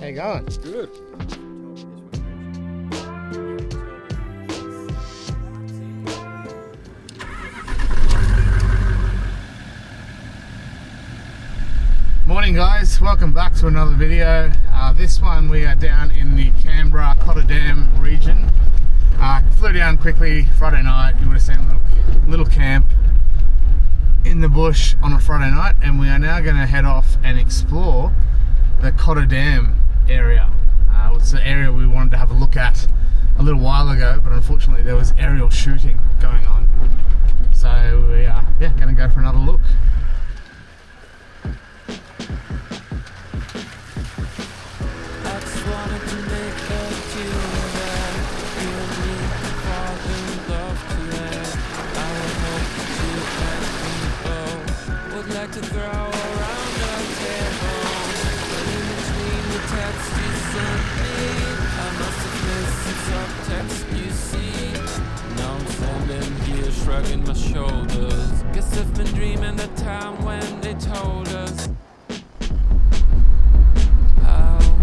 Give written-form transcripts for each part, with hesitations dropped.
How you going? Good. Morning guys, welcome back to another video. This one we are down in the Canberra Cotter Dam region. Flew down quickly Friday night. You would have seen a little camp in the bush on a Friday night, and we are now going to head off and explore the Cotter Dam area. It's the area we wanted to have a look at a little while ago, but unfortunately there was aerial shooting going on. So we are going to go for another look. To throw around the table, but in between the text you sent me, I must have missed some subtext, you see. Now I'm standing here shrugging my shoulders. Guess I've been dreaming the time when they told us how to.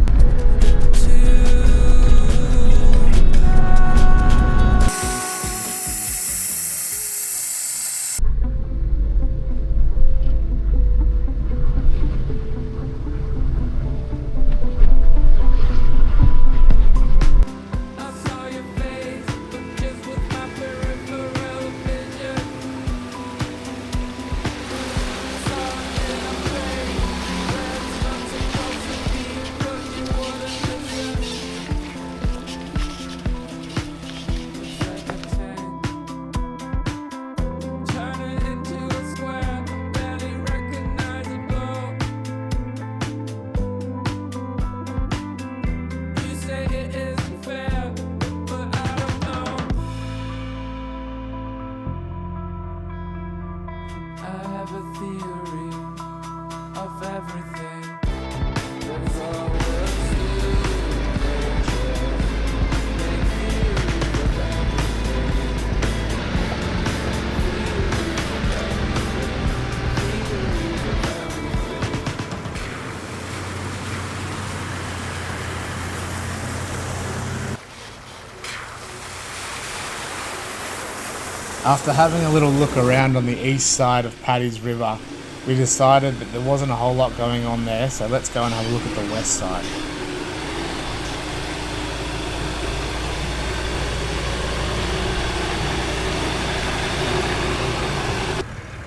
After having a little look around on the east side of Paddy's River, we decided that there wasn't a whole lot going on there, so let's go and have a look at the west side.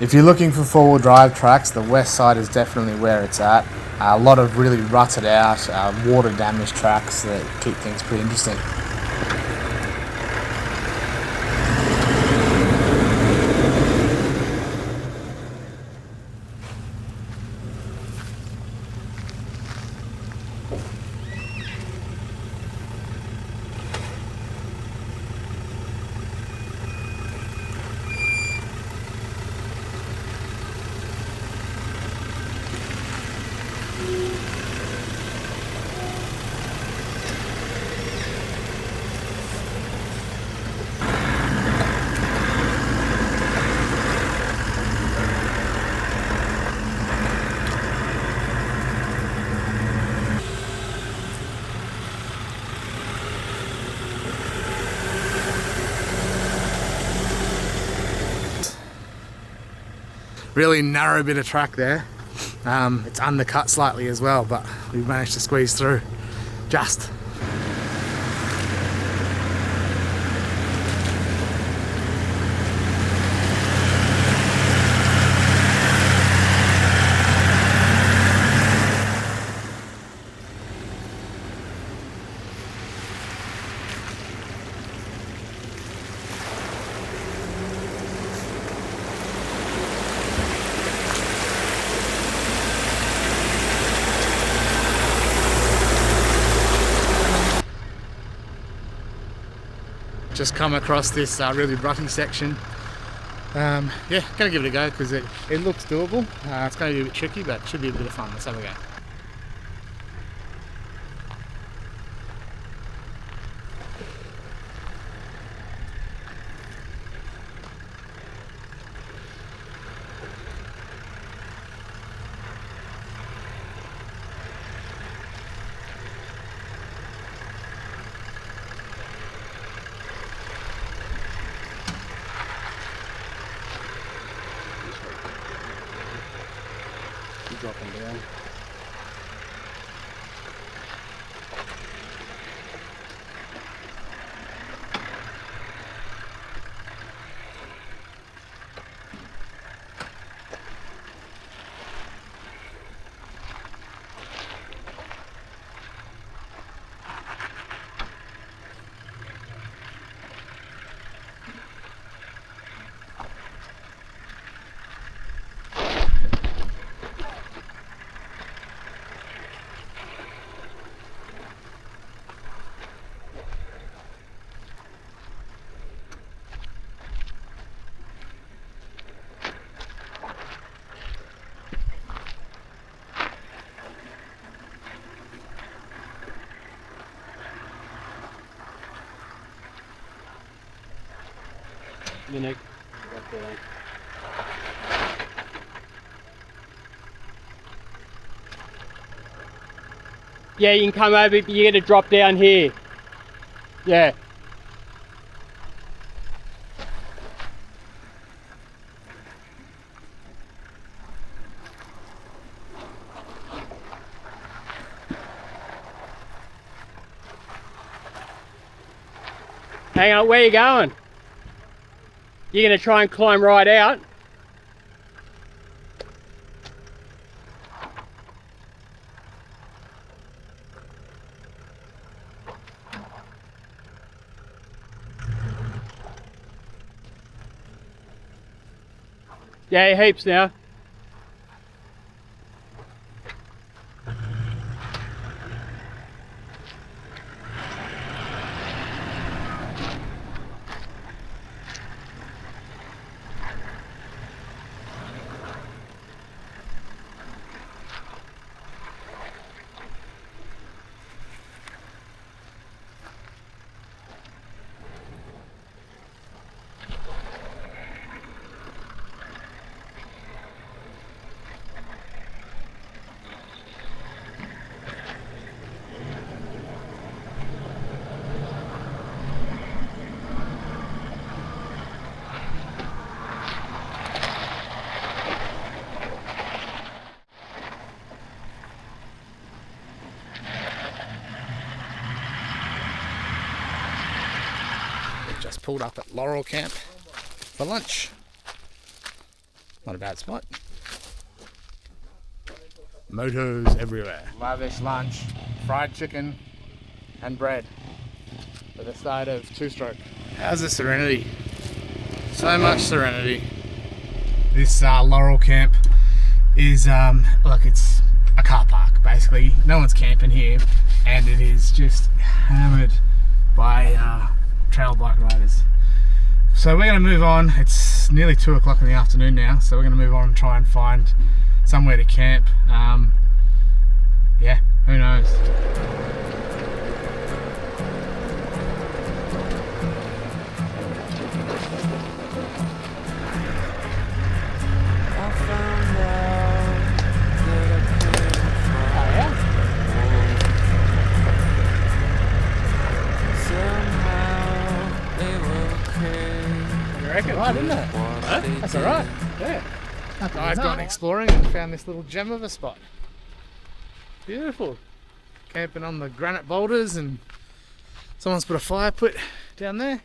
If you're looking for four-wheel drive tracks, the west side is definitely where it's at. A lot of really rutted out, water damaged tracks that keep things pretty interesting. Really narrow bit of track there. It's undercut slightly as well, but we've managed to squeeze through just. Just come across this really rutty section. Gonna give it a go because it looks doable. It's going to be a bit tricky, but it should be a bit of fun. Let's have a go. down. Nick. Yeah, you can come over, but you got to drop down here. Yeah. Hang on, where are you going? You're going to try and climb right out? Yeah, heaps now. Just pulled up at Laurel Camp for lunch. Not a bad spot. Motos everywhere. Lavish lunch, fried chicken and bread with a side of two-stroke. How's the serenity? So much serenity. This Laurel Camp is, look, it's a car park basically. No one's camping here, and it is just hammered by trail bike riders. So we're going to move on. It's nearly 2 o'clock in the afternoon now, so we're going to move on and try and find somewhere to camp. Yeah, who knows? I found out that I came from somehow they were okay. You reckon? Right, isn't it? Huh? That's alright. Yeah. I've gone exploring and found this little gem of a spot. Beautiful. Camping on the granite boulders, and someone's put a fire pit down there.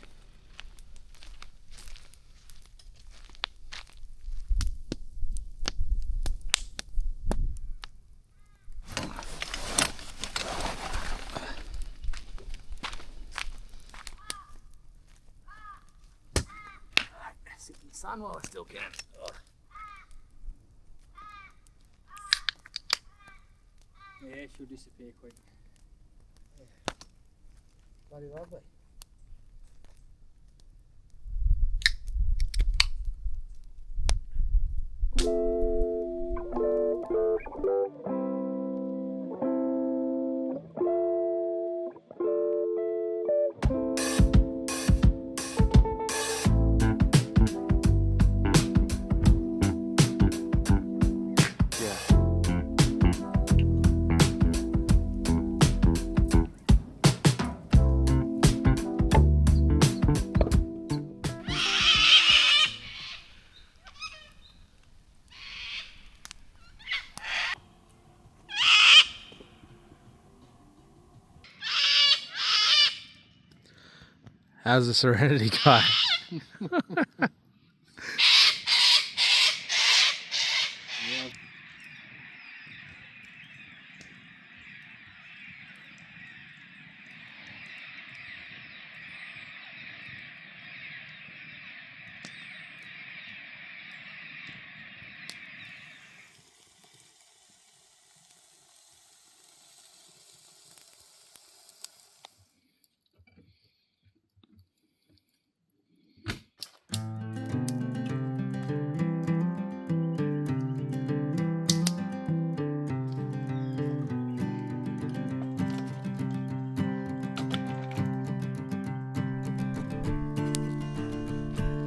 Sit in the sun while I still can. Ugh. Yeah, she'll disappear quick. Yeah. Bloody lovely. How's the Serenity guy?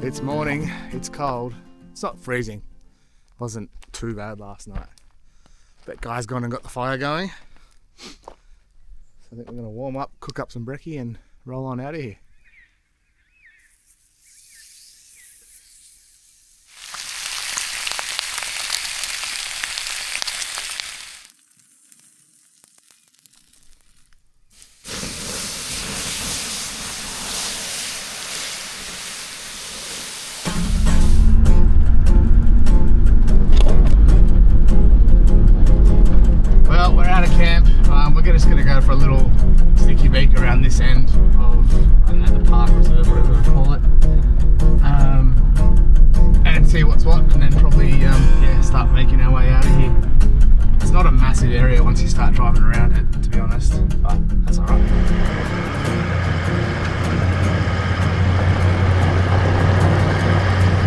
It's morning, it's cold, it's not freezing, wasn't too bad last night, but Guy's gone and got the fire going, so I think we're going to warm up, cook up some brekkie and roll on out of here. We're just going to go for a little sticky beak around this end of, I don't know, the park reserve, whatever you call it, and see what's what, and then probably yeah, start making our way out of here. It's not a massive area once you start driving around it, to be honest, but that's alright.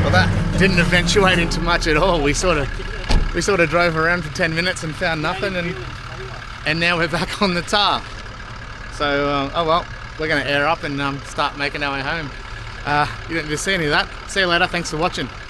Well, that didn't eventuate into much at all. We sort of drove around for 10 minutes and found nothing, and now we're back on the tar. So, oh well, we're going to air up and start making our way home. You didn't just see any of that. See you later, thanks for watching.